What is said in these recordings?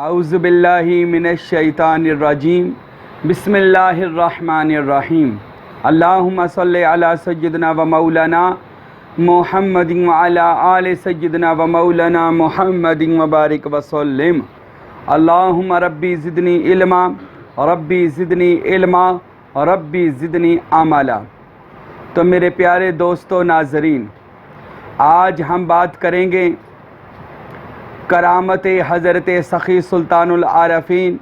اعوذ باللہ من الشیطان الرجیم بسم اللہ الرحمن الرحیم اللہم صلی علی سیدنا و مولانا محمد وعلی آل سیدنا و مولانا محمد وبارک وسلم اللہم ربی زدنی علما ربی زدنی علما ربی زدنی عملا۔ تو میرے پیارے دوستو ناظرین، آج ہم بات کریں گے کرامت حضرت سخی سلطان العارفین،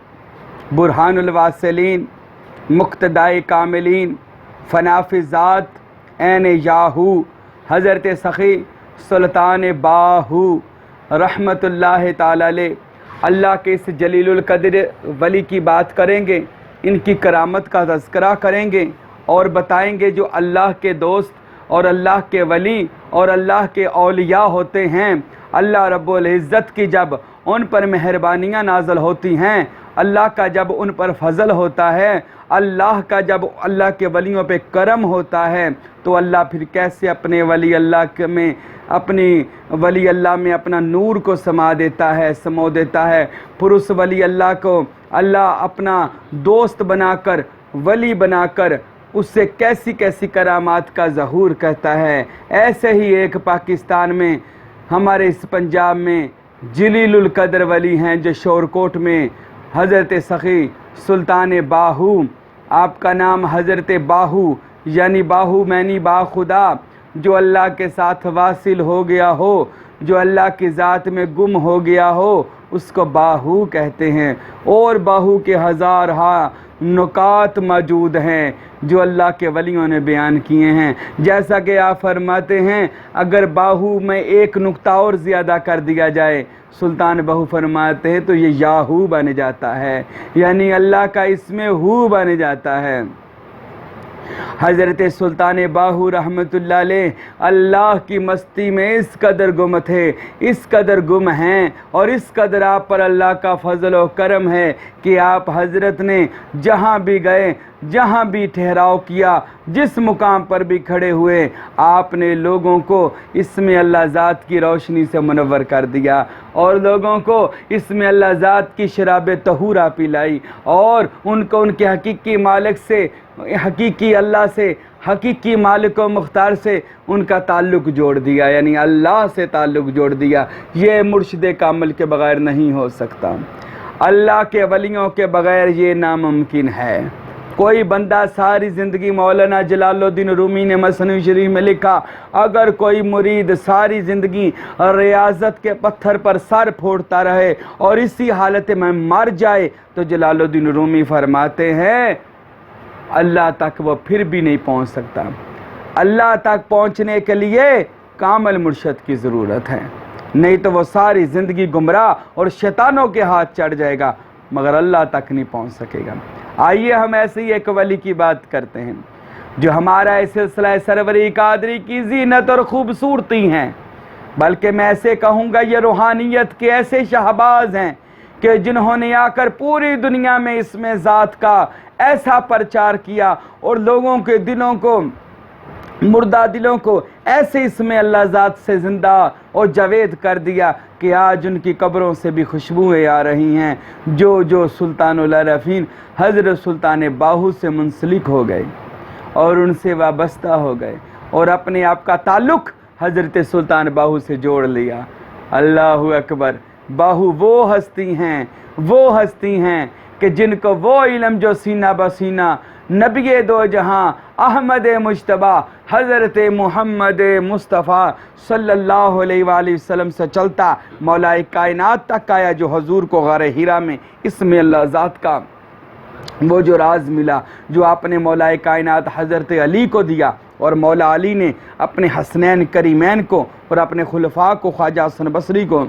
برہان الواصلین، مقتدائے کاملین، فناف ذات عین یاہو حضرت سخی سلطان باہو رحمت اللہ تعالی علیہ، اللہ کے اس جلیل القدر ولی کی بات کریں گے، ان کی کرامت کا تذکرہ کریں گے اور بتائیں گے جو اللہ کے دوست اور اللہ کے ولی اور اللہ کے اولیاء ہوتے ہیں، اللہ رب العزت کی جب ان پر مہربانیاں نازل ہوتی ہیں، اللہ کا جب ان پر فضل ہوتا ہے، اللہ کا جب اللہ کے ولیوں پہ کرم ہوتا ہے، تو اللہ پھر کیسے اپنے ولی اللہ میں اپنا نور کو سمو دیتا ہے۔ پھر اس ولی اللہ کو اللہ اپنا دوست بنا کر، ولی بنا کر اس سے کیسی کیسی کرامات کا ظہور کرتا ہے۔ ایسے ہی ایک پاکستان میں، ہمارے اس پنجاب میں جلیل القدر ولی ہیں جو شورکوٹ میں حضرت سخی سلطان باہو، آپ کا نام حضرت باہو یعنی باہو معنی با خدا، جو اللہ کے ساتھ واصل ہو گیا ہو، جو اللہ کی ذات میں گم ہو گیا ہو، اس کو باہو کہتے ہیں۔ اور باہو کے ہزارہا نکات موجود ہیں جو اللہ کے ولیوں نے بیان کیے ہیں، جیسا کہ آپ فرماتے ہیں اگر باہو میں ایک نقطہ اور زیادہ کر دیا جائے، سلطان باہو فرماتے ہیں تو یہ یاہو بن جاتا ہے، یعنی اللہ کا اسم ہو بن جاتا ہے۔ حضرت سلطان باہو رحمت اللہ علیہ اللہ کی مستی میں اس قدر گم تھے، اس قدر گم ہیں، اور اس قدر آپ پر اللہ کا فضل و کرم ہے کہ آپ حضرت نے جہاں بھی گئے، جہاں بھی ٹھہراؤ کیا، جس مقام پر بھی کھڑے ہوئے، آپ نے لوگوں کو اس میں اللہ ذات کی روشنی سے منور کر دیا، اور لوگوں کو اس میں اللہ ذات کی شراب طہورہ پلائی، اور ان کو ان کے حقیقی مالک سے، حقیقی اللہ سے، حقیقی مالک و مختار سے ان کا تعلق جوڑ دیا، یعنی اللہ سے تعلق جوڑ دیا۔ یہ مرشد کامل کے بغیر نہیں ہو سکتا، اللہ کے ولیوں کے بغیر یہ ناممکن ہے۔ کوئی بندہ ساری زندگی، مولانا جلال الدین رومی نے مثنوی شریف میں لکھا، اگر کوئی مرید ساری زندگی ریاضت کے پتھر پر سر پھوڑتا رہے اور اسی حالت میں مر جائے، تو جلال الدین رومی فرماتے ہیں اللہ تک وہ پھر بھی نہیں پہنچ سکتا۔ اللہ تک پہنچنے کے لیے کامل مرشد کی ضرورت ہے، نہیں تو وہ ساری زندگی گمراہ اور شیطانوں کے ہاتھ چڑھ جائے گا، مگر اللہ تک نہیں پہنچ سکے گا۔ آئیے ہم ایسے ہی ایک ولی کی بات کرتے ہیں جو ہمارا اس سلسلہ سروری قادری کی زینت اور خوبصورتی ہیں، بلکہ میں ایسے کہوں گا یہ روحانیت کے ایسے شہباز ہیں کہ جنہوں نے آ کر پوری دنیا میں اس میں ذات کا ایسا پرچار کیا، اور لوگوں کے دلوں کو، مردہ دلوں کو ایسے اس میں اللہ ذات سے زندہ اور جاوید کر دیا کہ آج ان کی قبروں سے بھی خوشبوئیں آ رہی ہیں، جو سلطان العارفین حضرت سلطان باہو سے منسلک ہو گئے اور ان سے وابستہ ہو گئے اور اپنے آپ کا تعلق حضرت سلطان باہو سے جوڑ لیا۔ اللہ اکبر۔ باہو وہ ہستی ہیں کہ جن کو وہ علم جو سینہ بسینہ نبی دو جہاں احمد مجتبیٰ حضرت محمد مصطفیٰ صلی اللہ علیہ وآلہ وسلم سے چلتا مولا کائنات تک آیا، جو حضور کو غار ہیرا میں اس میں اللہ ذات کا وہ جو راز ملا، جو آپ نے مولا کائنات حضرت علی کو دیا، اور مولا علی نے اپنے حسنین کریمین کو اور اپنے خلفاء کو، خواجہ حسن بصری کو،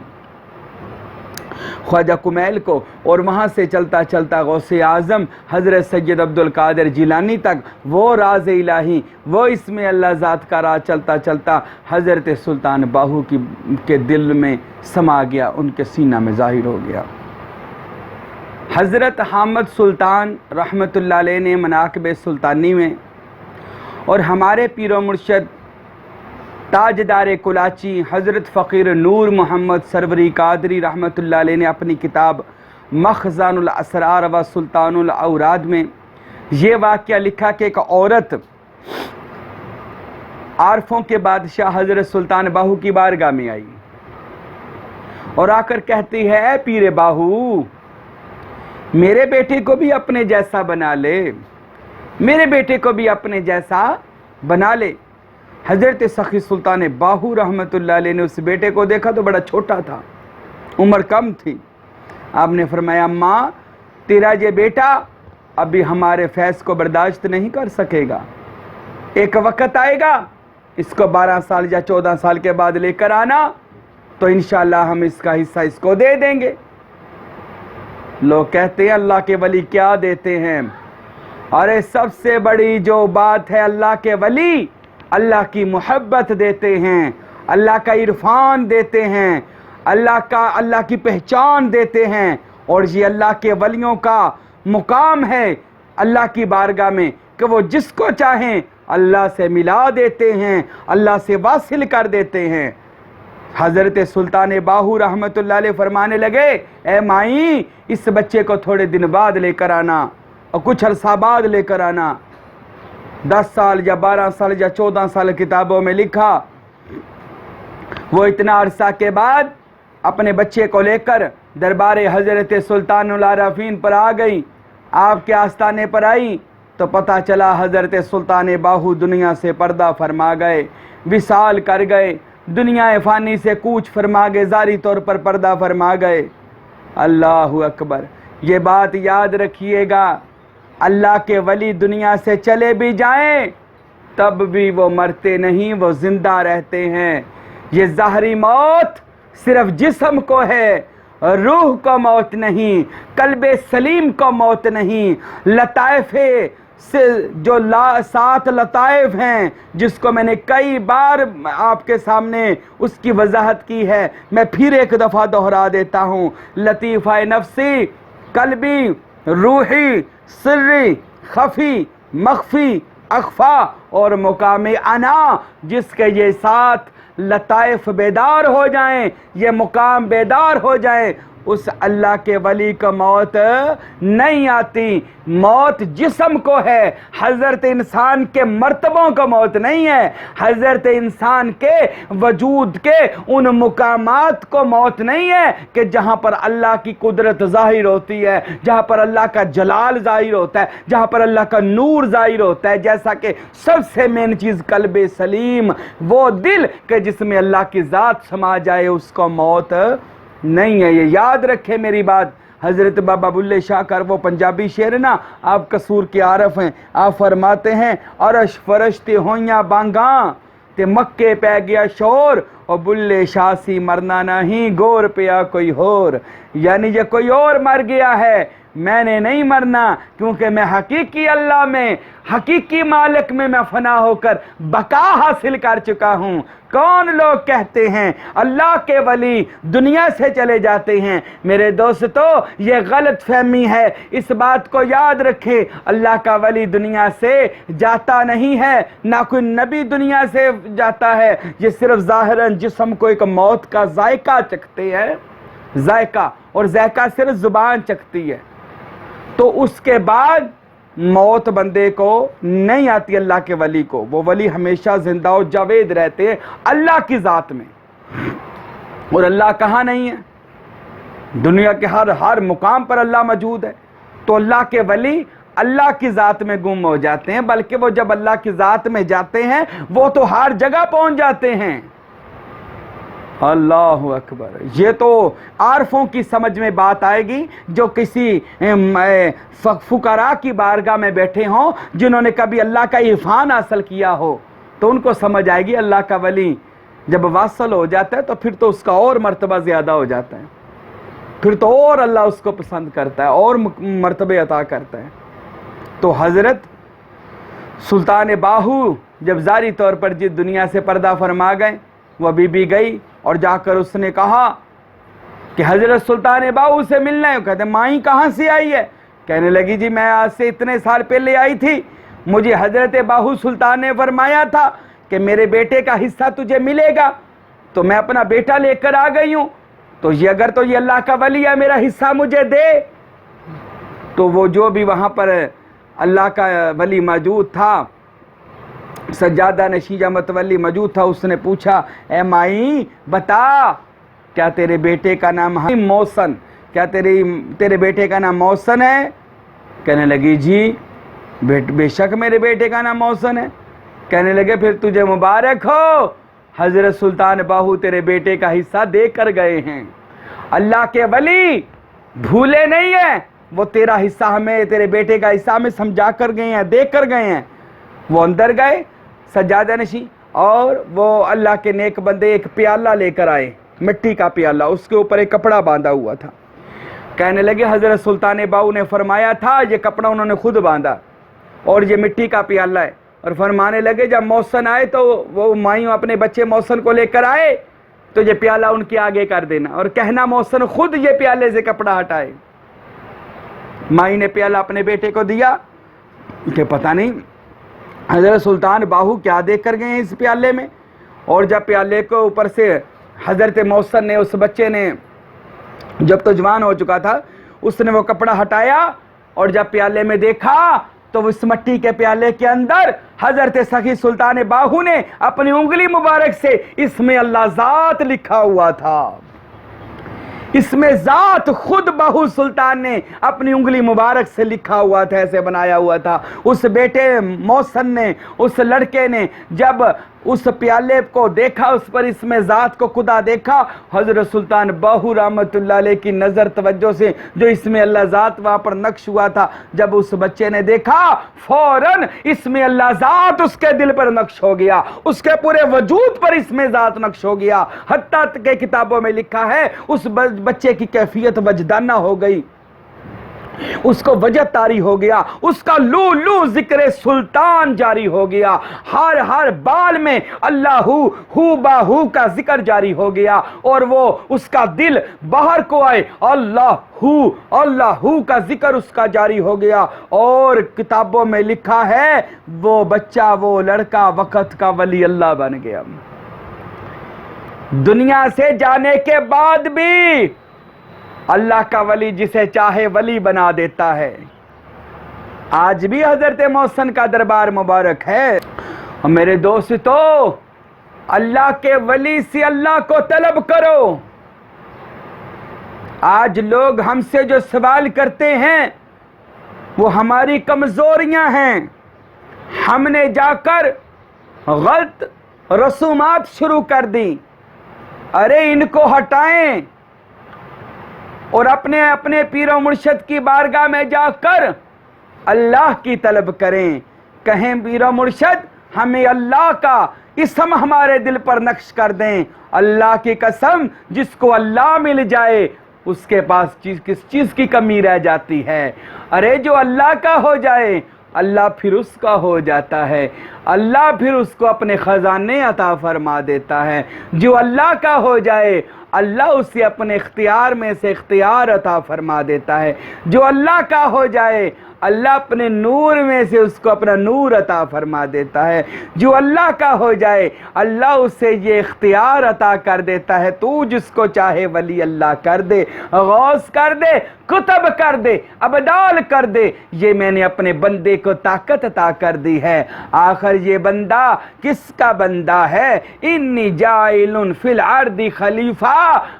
خواجہ کمیل کو، اور وہاں سے چلتا چلتا غوث اعظم حضرت سید عبد القادر جیلانی تک وہ راز الہی، وہ اس میں اللہ ذات کا راز چلتا چلتا حضرت سلطان باہو کے دل میں سما گیا، ان کے سینہ میں ظاہر ہو گیا۔ حضرت حامد سلطان رحمت اللہ علیہ نے مناقب سلطانی میں، اور ہمارے پیر و مرشد تاجدار کلاچی حضرت فقیر نور محمد سروری قادری رحمت اللہ علیہ نے اپنی کتاب مخزن الاسرار و سلطان الاوراد میں یہ واقعہ لکھا کہ ایک عورت عارفوں کے بادشاہ حضرت سلطان باہو کی بارگاہ میں آئی اور آ کر کہتی ہے، اے پیر باہو، میرے بیٹے کو بھی اپنے جیسا بنا لے، میرے بیٹے کو بھی اپنے جیسا بنا لے۔ حضرت سخی سلطان باہو رحمت اللہ علیہ نے اس بیٹے کو دیکھا تو بڑا چھوٹا تھا، عمر کم تھی۔ آپ نے فرمایا، ماں تیرا یہ بیٹا ابھی ہمارے فیض کو برداشت نہیں کر سکے گا، ایک وقت آئے گا اس کو 12 سال یا 14 سال کے بعد لے کر آنا تو انشاءاللہ ہم اس کا حصہ اس کو دے دیں گے۔ لوگ کہتے ہیں اللہ کے ولی کیا دیتے ہیں؟ ارے سب سے بڑی جو بات ہے، اللہ کے ولی اللہ کی محبت دیتے ہیں، اللہ کا عرفان دیتے ہیں، اللہ کی پہچان دیتے ہیں، اور یہ اللہ کے ولیوں کا مقام ہے اللہ کی بارگاہ میں کہ وہ جس کو چاہیں اللہ سے ملا دیتے ہیں، اللہ سے واصل کر دیتے ہیں۔ حضرت سلطان باہو رحمت اللہ علیہ فرمانے لگے، اے مائی اس بچے کو تھوڑے دن بعد لے کر آنا اور کچھ عرصہ بعد لے کر آنا۔ 10 سال یا 12 سال یا 14 سال کتابوں میں لکھا، وہ اتنا عرصہ کے بعد اپنے بچے کو لے کر دربار حضرت سلطان العارفین پر آ گئی۔ آپ کے آستانے پر آئی تو پتہ چلا حضرت سلطان باہو دنیا سے پردہ فرما گئے، وصال کر گئے، دنیا فانی سے کوچ فرما گئے، ظاہری طور پر پردہ فرما گئے۔ اللہ اکبر! یہ بات یاد رکھیے گا، اللہ کے ولی دنیا سے چلے بھی جائیں تب بھی وہ مرتے نہیں، وہ زندہ رہتے ہیں۔ یہ ظاہری موت صرف جسم کو ہے، روح کو موت نہیں، قلب سلیم کو موت نہیں۔ لطائف سے جو 7 لطائف ہیں جس کو میں نے کئی بار آپ کے سامنے اس کی وضاحت کی ہے، میں پھر ایک دفعہ دہرا دیتا ہوں۔ لطیفہ نفسی، قلبی، روحی، سری، خفی، مخفی، اخفا اور مقام انا، جس کے یہ 7 لطائف بیدار ہو جائیں، یہ مقام بیدار ہو جائیں، اس اللہ کے ولی کو موت نہیں آتی۔ موت جسم کو ہے، حضرت انسان کے مرتبوں کو موت نہیں ہے، حضرت انسان کے وجود کے ان مقامات کو موت نہیں ہے کہ جہاں پر اللہ کی قدرت ظاہر ہوتی ہے، جہاں پر اللہ کا جلال ظاہر ہوتا ہے، جہاں پر اللہ کا نور ظاہر ہوتا ہے۔ جیسا کہ سب سے مین چیز قلب سلیم، وہ دل کہ جس میں اللہ کی ذات سما جائے، اس کو موت نہیں ہے۔ یہ یاد رکھے میری بات۔ حضرت بابا بلے شاہ کر وہ پنجابی شعر نا، آپ قصور کے عارف ہیں، آپ فرماتے ہیں، عرش فرشتے ہویاں بانگاں تے مکے پہ گیا شور، اور بلے شاہ سی مرنا نہیں، گور پیا کوئی اور۔ یعنی یہ کوئی اور مر گیا ہے، میں نے نہیں مرنا، کیونکہ میں حقیقی اللہ میں، حقیقی مالک میں میں فنا ہو کر بقا حاصل کر چکا ہوں۔ کون لوگ کہتے ہیں اللہ کے ولی دنیا سے چلے جاتے ہیں؟ میرے دوستو، یہ غلط فہمی ہے، اس بات کو یاد رکھیں، اللہ کا ولی دنیا سے جاتا نہیں ہے، نہ کوئی نبی دنیا سے جاتا ہے۔ یہ صرف ظاہراً جسم کو ایک موت کا ذائقہ چکھتے ہیں، ذائقہ، اور ذائقہ صرف زبان چکھتی ہے، تو اس کے بعد موت بندے کو نہیں آتی۔ اللہ کے ولی کو، وہ ولی ہمیشہ زندہ و جاوید رہتے ہیں اللہ کی ذات میں۔ اور اللہ کہاں نہیں ہے؟ دنیا کے ہر مقام پر اللہ موجود ہے، تو اللہ کے ولی اللہ کی ذات میں گم ہو جاتے ہیں، بلکہ وہ جب اللہ کی ذات میں جاتے ہیں وہ تو ہر جگہ پہنچ جاتے ہیں۔ اللہ اکبر! یہ تو عارفوں کی سمجھ میں بات آئے گی جو کسی فقراء کی بارگاہ میں بیٹھے ہوں، جنہوں نے کبھی اللہ کا عرفان حاصل کیا ہو، تو ان کو سمجھ آئے گی اللہ کا ولی جب واصل ہو جاتا ہے تو پھر تو اس کا اور مرتبہ زیادہ ہو جاتا ہے، پھر تو اور اللہ اس کو پسند کرتا ہے اور مرتبے عطا کرتا ہے۔ تو حضرت سلطان باہو جب ظاہری طور پر جس دنیا سے پردہ فرما گئے، وہ بی بی گئی اور جا کر اس نے کہا کہ حضرت سلطان باہو سے ملنا ہے۔ وہ کہتے ہیں مائیں کہاں سے آئی ہے؟ کہنے لگی جی میں آج سے اتنے سال پہلے آئی تھی، مجھے حضرت باہو سلطان نے فرمایا تھا کہ میرے بیٹے کا حصہ تجھے ملے گا، تو میں اپنا بیٹا لے کر آ گئی ہوں۔ تو یہ اگر تو یہ اللہ کا ولی ہے میرا حصہ مجھے دے. تو وہ جو بھی وہاں پر اللہ کا ولی موجود تھا, سجادہ نشیجہ متولی موجود تھا, اس نے پوچھا اے مائی بتا کیا تیرے بیٹے کا نام ہے محسن, کیا تیرے بیٹے کا نام محسن ہے؟ کہنے لگی جی بے شک میرے بیٹے کا نام محسن ہے. کہنے لگے پھر تجھے مبارک ہو, حضرت سلطان باہو تیرے بیٹے کا حصہ دے کر گئے ہیں. اللہ کے ولی بھولے نہیں ہیں, وہ تیرا حصہ ہمیں, تیرے بیٹے کا حصہ ہمیں سمجھا کر گئے ہیں, دے کر گئے ہیں. وہ اندر گئے سجادہ نشین, اور وہ اللہ کے نیک بندے ایک پیالہ لے کر آئے, مٹی کا پیالہ, اس کے اوپر ایک کپڑا باندھا ہوا تھا. کہنے لگے حضرت سلطان باہو نے فرمایا تھا, یہ کپڑا انہوں نے خود باندھا اور یہ مٹی کا پیالہ ہے. اور فرمانے لگے جب محسن آئے تو وہ مائیوں اپنے بچے محسن کو لے کر آئے تو یہ پیالہ ان کے آگے کر دینا, اور کہنا محسن خود یہ پیالے سے کپڑا ہٹائے. مائی نے پیالہ اپنے بیٹے کو دیا کہ پتہ نہیں حضرت سلطان باہو کیا دے کر گئے ہیں اس پیالے میں. اور جب پیالے کو اوپر سے حضرت محسن نے, اس بچے نے جب تو جوان ہو چکا تھا, اس نے وہ کپڑا ہٹایا اور جب پیالے میں دیکھا تو اس مٹی کے پیالے کے اندر حضرت سخی سلطان باہو نے اپنی انگلی مبارک سے اس میں اللہ ذات لکھا ہوا تھا. اس میں ذات خود باہو سلطان نے اپنی انگلی مبارک سے لکھا ہوا تھا, ایسے بنایا ہوا تھا. اس بیٹے محسن نے, اس لڑکے نے جب اس پیالے کو دیکھا, اس پر اس میں ذات کو خدا دیکھا, حضرت سلطان باہو رحمت اللہ علیہ کی نظر توجہ سے جو اس میں اللہ ذات وہاں پر نقش ہوا تھا, جب اس بچے نے دیکھا فوراً اس میں اللہ ذات اس کے دل پر نقش ہو گیا, اس کے پورے وجود پر اس میں ذات نقش ہو گیا. حتیٰ کہ کتابوں میں لکھا ہے اس بچے کی کیفیت وجدانہ ہو گئی, اس کو وجد طاری ہو گیا, اس کا لو لو ذکر سلطان جاری ہو گیا, ہر بال میں اللہ ہو باہو کا ذکر جاری ہو گیا, اور وہ اس کا دل باہر کو آئے اللہ ہو کا ذکر اس کا جاری ہو گیا. اور کتابوں میں لکھا ہے وہ بچہ, وہ لڑکا وقت کا ولی اللہ بن گیا. دنیا سے جانے کے بعد بھی اللہ کا ولی جسے چاہے ولی بنا دیتا ہے. آج بھی حضرت محسن کا دربار مبارک ہے. اور میرے دوستو, اللہ کے ولی سے اللہ کو طلب کرو. آج لوگ ہم سے جو سوال کرتے ہیں وہ ہماری کمزوریاں ہیں. ہم نے جا کر غلط رسومات شروع کر دیں. ارے ان کو ہٹائیں اور اپنے پیر و مرشد کی بارگاہ میں جا کر اللہ کی طلب کریں. کہیں پیر و مرشد ہمیں اللہ کا اسم ہمارے دل پر نقش کر دیں. اللہ کی قسم, جس کو اللہ مل جائے اس کے پاس کس چیز کی کمی رہ جاتی ہے. ارے جو اللہ کا ہو جائے اللہ پھر اس کا ہو جاتا ہے. اللہ پھر اس کو اپنے خزانے عطا فرما دیتا ہے. جو اللہ کا ہو جائے اللہ اسے اپنے اختیار میں سے اختیار عطا فرما دیتا ہے. جو اللہ کا ہو جائے اللہ اپنے نور میں سے اس کو اپنا نور عطا فرما دیتا ہے. جو اللہ کا ہو جائے اللہ اسے یہ اختیار عطا کر دیتا ہے, تو جس کو چاہے ولی اللہ کر دے, غوث کر دے, کتب کر دے, ابدال کر دے. یہ میں نے اپنے بندے کو طاقت عطا کر دی ہے. آخر یہ بندہ کس کا بندہ ہے؟ انی جائل فی الارض خلیفہ,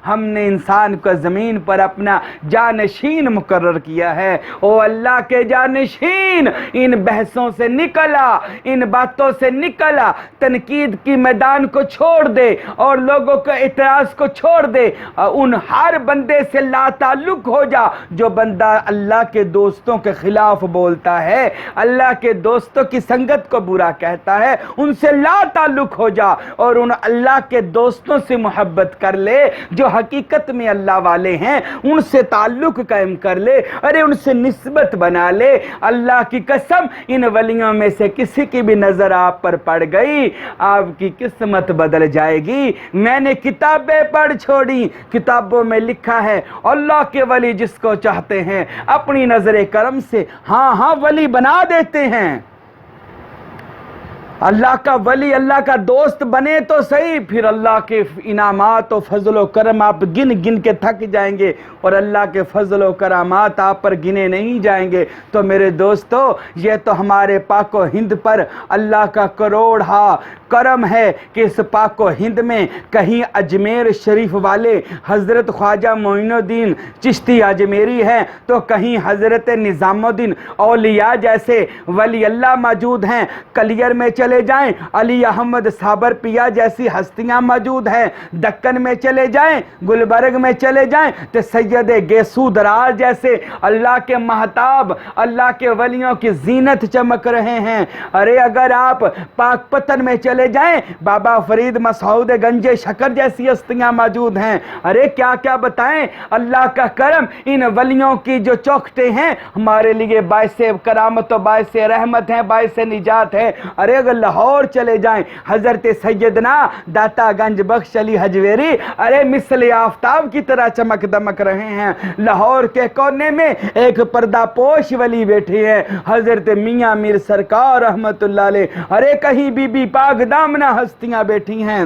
ہم نے انسان کو زمین پر اپنا جانشین مقرر کیا ہے. او اللہ کے جانشین, ان بحثوں سے نکلا, ان باتوں سے نکلا, تنقید کی میدان کو چھوڑ دے اور لوگوں کے اعتراض کو چھوڑ دے. ان ہر بندے سے لا تعلق ہو جا جو بندہ اللہ کے دوستوں کے خلاف بولتا ہے, اللہ کے دوستوں کی سنگت کو برا کہتا ہے, ان سے لا تعلق ہو جا اور ان اللہ کے دوستوں سے محبت کر لے جو حقیقت میں اللہ والے ہیں, ان سے تعلق قائم کر لے. ارے ان سے نسبت بنا لے. اللہ کی قسم ان ولیوں میں سے کسی کی بھی نظر آپ پر پڑ گئی آپ کی قسمت بدل جائے گی. میں نے کتابیں پڑھ چھوڑی, کتابوں میں لکھا ہے اللہ کے ولی جس کو چاہتے ہیں اپنی نظر کرم سے ہاں ولی بنا دیتے ہیں. اللہ کا ولی اللہ کا دوست بنے تو صحیح، پھر اللہ کے انعامات و فضل و کرم آپ گن گن کے تھک جائیں گے، اور اللہ کے فضل و کرامات آپ پر گنے نہیں جائیں گے۔ تو میرے دوستو، یہ تو ہمارے پاک و ہند پر اللہ کا کروڑہا کرم ہے کہ اس پاک و ہند میں کہیں اجمیر شریف والے حضرت خواجہ معین الدین چشتی اجمیری ہیں، تو کہیں حضرت نظام الدین اولیاء جیسے ولی اللہ موجود ہیں، کلیر میں چلے جائیں علی احمد صابر پیا جیسی ہستیاں موجود ہیں، دکن میں چلے جائیں، گلبرگ میں چلے جائیں تو سید گیسو دراز جیسے اللہ کے مہتاب، اللہ کے ولیوں کی زینت چمک رہے ہیں۔ ارے اگر آپ پاک پتن میں چلے جائیں، بابا فرید مسعود گنج شکر جیسی ہستیاں موجود ہیں۔ ارے کیا کیا بتائیں، اللہ کا کرم، ان ولیوں کی جو چوکھٹیں ہیں ہمارے لیے باعث کرامت و باعث رحمت ہیں، باعث نجات ہے۔ ارے اگر لاہور چلے جائیں، حضرت سیدنا داتا گنج بخش علی حجویری ارے مثل آفتاب کی طرح چمک دمک رہے ہیں۔ لاہور کے کونے میں ایک پردہ پوش ولی بیٹھے ہیں، حضرت میاں میر سرکار رحمت اللہ علیہ۔ ارے کہیں بی بی پاک دامنہ ہستیاں بیٹھی ہیں۔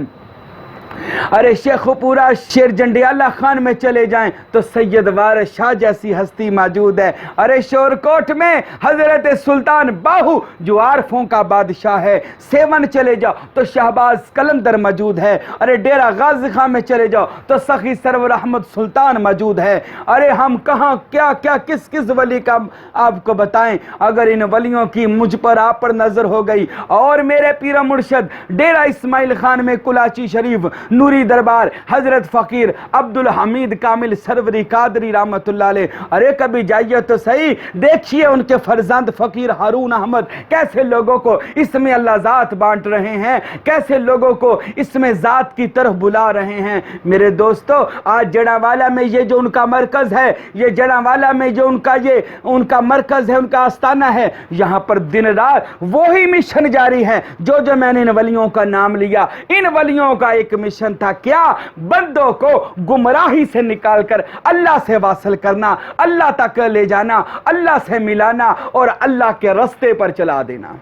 ارے شیخ پورا شیر جنڈیالہ خان میں چلے جائیں تو سید وارث شاہ جیسی ہستی موجود ہے۔ ارے شورکوٹ میں حضرت سلطان باہو جو عارفوں کا بادشاہ ہے۔ سیون چلے جاؤ تو شہباز قلندر موجود ہے۔ ارے ڈیرہ غازی خان میں چلے جاؤ تو سخی سرور احمد سلطان موجود ہے۔ ارے ہم کہاں کیا کیا کس کس ولی کا آپ کو بتائیں، اگر ان ولیوں کی مجھ پر آپ پر نظر ہو گئی۔ اور میرے پیر مرشد ڈیرہ اسماعیل خان میں کلاچی شریف نوری دربار حضرت فقیر عبدالحمید کامل سروری قادری رحمت اللہ علیہ، ارے کبھی جائیے تو صحیح، دیکھیے ان کے فرزند فقیر ہارون احمد کیسے لوگوں کو اس میں اللہ ذات بانٹ رہے ہیں، کیسے لوگوں کو اس میں ذات کی طرف بلا رہے ہیں۔ میرے دوستو، آج جڑاوالا میں یہ جو ان کا مرکز ہے، یہ جڑاوالا میں جو ان کا مرکز ہے، ان کا آستانہ ہے، یہاں پر دن رات وہی مشن جاری ہے جو میں نے ان ولیوں کا نام لیا۔ ان ولیوں کا ایک مشن تھا کیا؟ بندوں کو گمراہی سے نکال کر اللہ سے واصل کرنا، اللہ تک لے جانا، اللہ سے ملانا اور اللہ کے رستے پر چلا دینا۔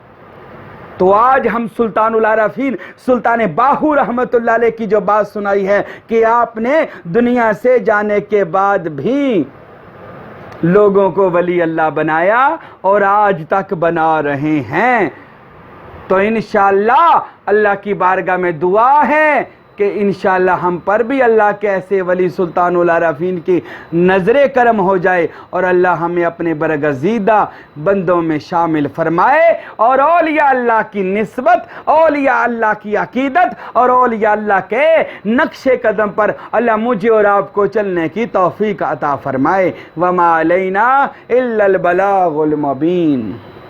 تو آج ہم سلطان العارفین سلطان باہو رحمت اللہ علیہ کی جو بات سنائی ہے کہ آپ نے دنیا سے جانے کے بعد بھی لوگوں کو ولی اللہ بنایا اور آج تک بنا رہے ہیں، تو انشاءاللہ اللہ کی بارگاہ میں دعا ہے کہ انشاءاللہ ہم پر بھی اللہ کے ایسے ولی سلطان العارفین کی نظر کرم ہو جائے اور اللہ ہمیں اپنے برگزیدہ بندوں میں شامل فرمائے، اور اولیاء اللہ کی نسبت، اولیاء اللہ کی عقیدت اور اولیاء اللہ کے نقش قدم پر اللہ مجھے اور آپ کو چلنے کی توفیق عطا فرمائے۔ وما علینا الا البلاغ المبین۔